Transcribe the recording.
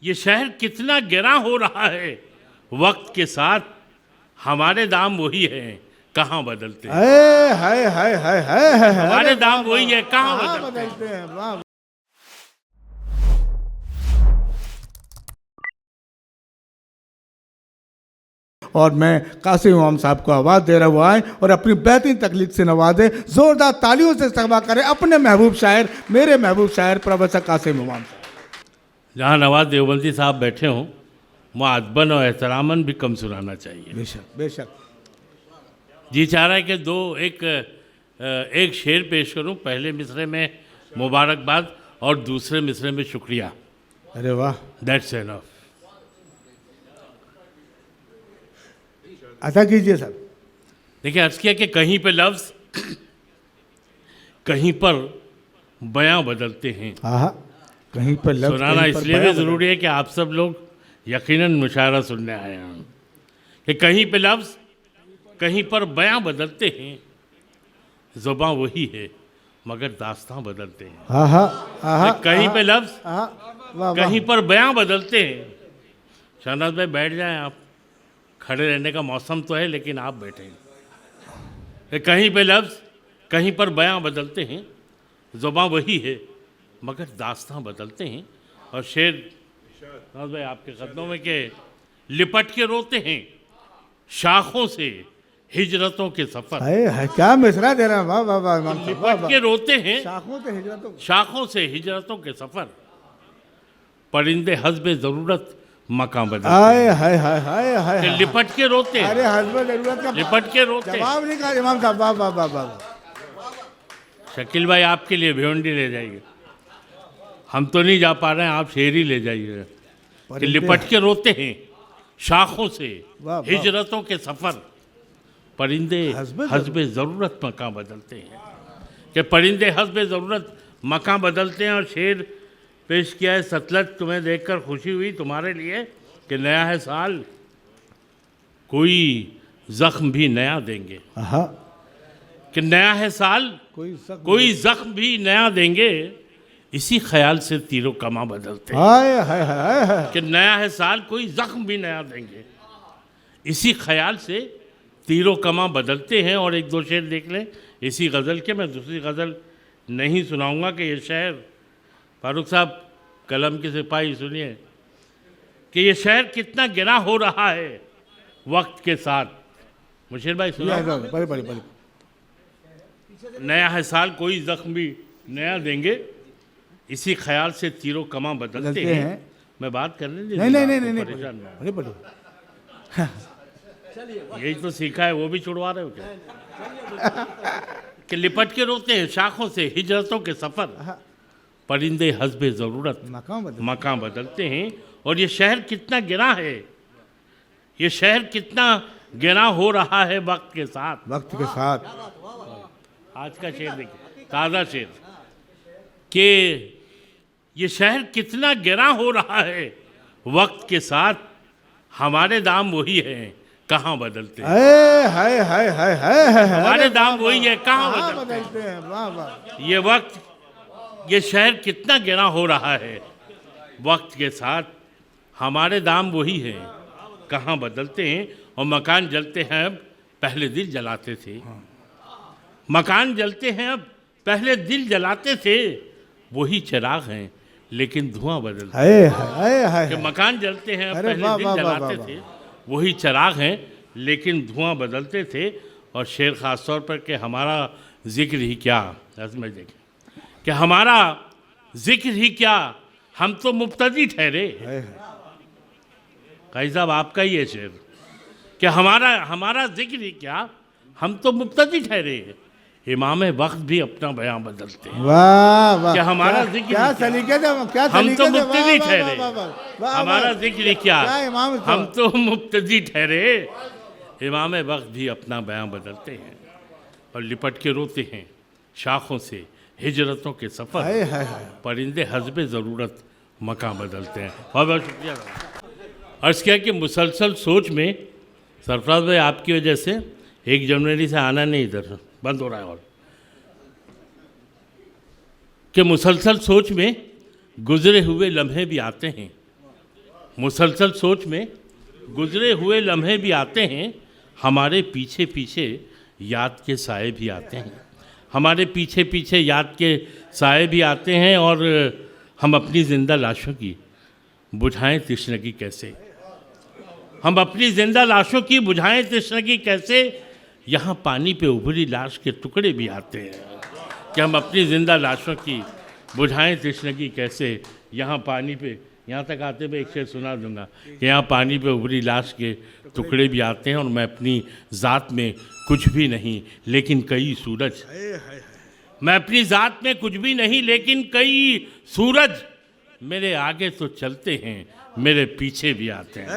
ये शहर कितना गिरा हो रहा है वक्त के साथ, हमारे दाम वही हैं कहाँ बदलते हैं। हाय हाय हाय हाय हाय, हमारे दाम वही है कहाँ कहाँ बदलते हैं। हैं। वाह। और मैं कासिम इमाम साहब को आवाज़ दे रहा हुआ आए और अपनी बेहतरीन तकलीफ से नवाजे, जोरदार तालियों से इस्तकबाल करें अपने महबूब शायर, मेरे महबूब शायर प्रोफेसर कासिम इमाम साहब। जहाँ नवाज देवबंदी साहब बैठे हों वहाँ अदबन और एहतरामन भी कम सुनाना चाहिए। बेशक बेशक। जी चाह रहा है कि एक शेर पेश करूं। पहले मिसरे में मुबारकबाद और दूसरे मिसरे में शुक्रिया। अरे वाह, दैट्स एनफ। अदा कीजिए सर। देखिए अर्ज़ किया कि कहीं पे लफ्ज़ कहीं पर बयां बदलते हैं। हाँ, कहीं पर लफ्ज़ सुनाना कहीं पर इसलिए भी बयां ज़रूरी है कि आप सब लोग यकीनन मुशायरा सुनने आए हैं कि कहीं पे लफ्ज़ कहीं पर बयां बदलते हैं। ज़ुबान वही है मगर दास्तां बदलते हैं। हाँ हाँ हाँ, कहीं पे लफ्ज़ हाँ, वाह, कहीं पर बयां बदलते हैं। शहनाज भाई बैठ जाएं आप, खड़े रहने का मौसम तो है लेकिन आप बैठे हैं। कहीं पे लफ्ज़ कहीं पर बयां बदलते हैं। ज़ुबान वही है मगर दास्तां बदलते हैं। और शेर शहनाज भाई आपके कदमों में के लिपट के रोते हैं शाखों से हिजरतों के सफ़र। हाय हाय, क्या मिसरा दे रहा है। वाह वाह वाह इमाम साहब, वाह, लिपट के रोते हैं शाखों से हिजरतों। शाखों से हिजरतों के सफ़र। परिंदे हस्बे ज़रूरत मकाम बदलते हाय हैं। हाय हाय हाय हाय कि हाय। लिपट के रोते हैं, अरे हस्बैंड जरूरत का लिपट के रोते हैं। जवाब नहीं कहा इमाम साहब। वाह वाह वाह वाह। शकील भाई आपके लिए भिवंडी ले जाइए, हम तो नहीं जा पा रहे हैं, आप शेर ही ले जाइए। कि लिपट के रोते हैं शाखों से वाह, वाह। हिजरतों के सफ़र। परिंदे हस्बे हस्बे ज़रूरत मकाम बदलते हैं। कि परिंदे हस्बे ज़रूरत मकाम बदलते हैं। और शेर पेश किया है सतलज तुम्हें देखकर खुशी हुई तुम्हारे लिए कि नया है साल कोई ज़ख्म भी नया देंगे। हाँ, कि नया है साल कोई ज़ख्म भी नया देंगे। इसी ख्याल से तीरों कमा बदलते हैं। हाय हाय हाय हाय। कि नया है साल कोई ज़ख्म भी नया देंगे। इसी ख्याल से तीरों कमा बदलते हैं। और एक दो शेर देख लें इसी गज़ल के। मैं दूसरी गज़ल नहीं सुनाऊंगा कि ये शहर, फारूक साहब कलम के सिपाही सुनिए, कि ये शहर कितना गिरा हो रहा है वक्त के साथ। मुशीर भाई सुना। बड़े बड़े बड़े। नया है साल कोई ज़ख्म भी नया देंगे। इसी ख्याल से तीरों कमा बदलते हैं। मैं बात करने दीजिए। नहीं नहीं नहीं नहीं, परेशान ना बड़े बड़े। हो। यही तो सीखा है, वो भी छुड़वा रहे हो क्या। कि लिपट के रोते हैं शाखों से हिजरतों के सफ़र। परिंदे हस्बे ज़रूरत मकाम बदलते हैं। और ये शहर कितना गिरा है, ये शहर कितना गिरा हो रहा है वक्त के साथ। वक्त के साथ। आज का शेर देखिए, ताज़ा शेर, कि ये शहर कितना गिरा हो रहा है वक्त के साथ। हमारे दाम वही हैं कहाँ बदलते हैं। हाय हाय हाय हाय हाय। हमारे दाम वही है कहाँ बदलते बदलते हैं। वाह वाह। ये वक्त, ये शहर कितना गिरा हो रहा है वक्त के साथ। हमारे दाम वही हैं कहाँ बदलते हैं। और मकान जलते हैं अब पहले दिल जलाते थे। मकान जलते हैं अब पहले दिल जलाते थे। वही चिराग हैं लेकिन धुआं बदलते हैं। हाय हाय हाय। कि मकान जलते हैं अब अरे पहले वाह, दिल वाह, वाह, जलाते वाह, थे। वही चिराग हैं लेकिन धुआं बदलते थे। और शेर ख़ास तौर पर कि हमारा जिक्र ही क्या, समझ देखें कि हमारा जिक्र ही क्या, हम तो मुब्तदी ठहरे। काजी साहब आपका ही है शेर, कि हमारा जिक्र ही क्या, हम तो मुब्तदी ठहरे। इमाम वक्त भी अपना बयां बदलते हैं। वाह वाह। कि हमारा जिक्र क्या ही क्या, सलीके से, क्या हम सलीके तो से। मुब्तदी वाह, ठहरे। वाह, वाह, वाह, वाह, हमारा वाह। जिक्र ही क्या, क्या इमाम इसको। हम तो मुब्तदी ठहरे। इमाम वक्त भी अपना बयां बदलते हैं। और लिपट के रोते हैं शाखों से हिजरतों के सफ़र। हाय हाय हाय। परिंदे हस्बे ज़रूरत मकाम बदलते हैं। बहुत बहुत शुक्रिया। अर्ज़ किया कि मुसलसल सोच में सरफराज भाई आपकी वजह से 1 जनवरी से आना नहीं इधर बंद हो रहा है। और कि मुसलसल सोच में गुजरे हुए लम्हे भी आते हैं। मुसलसल सोच में गुजरे हुए लम्हे भी आते हैं, हमारे पीछे पीछे याद के साए भी आते हैं, हमारे पीछे पीछे याद के साए भी आते हैं। और हम अपनी जिंदा लाशों की बुझाएं तृष्णगी कैसे, हम अपनी जिंदा लाशों की बुझाएं तृष्णगी कैसे, यहाँ पानी पे उभरी लाश के टुकड़े भी आते हैं कि हम अपनी जिंदा लाशों की बुझाएं तृष्णगी कैसे। यहाँ पानी पे, यहाँ तक आते हुए एक शेर सुना दूंगा कि यहाँ पानी पे उभरी लाश के टुकड़े भी आते हैं और मैं अपनी ज़ात में कुछ भी नहीं लेकिन कई सूरज, मैं अपनी ज़ात में कुछ भी नहीं लेकिन कई सूरज मेरे आगे तो चलते हैं, मेरे पीछे भी आते हैं।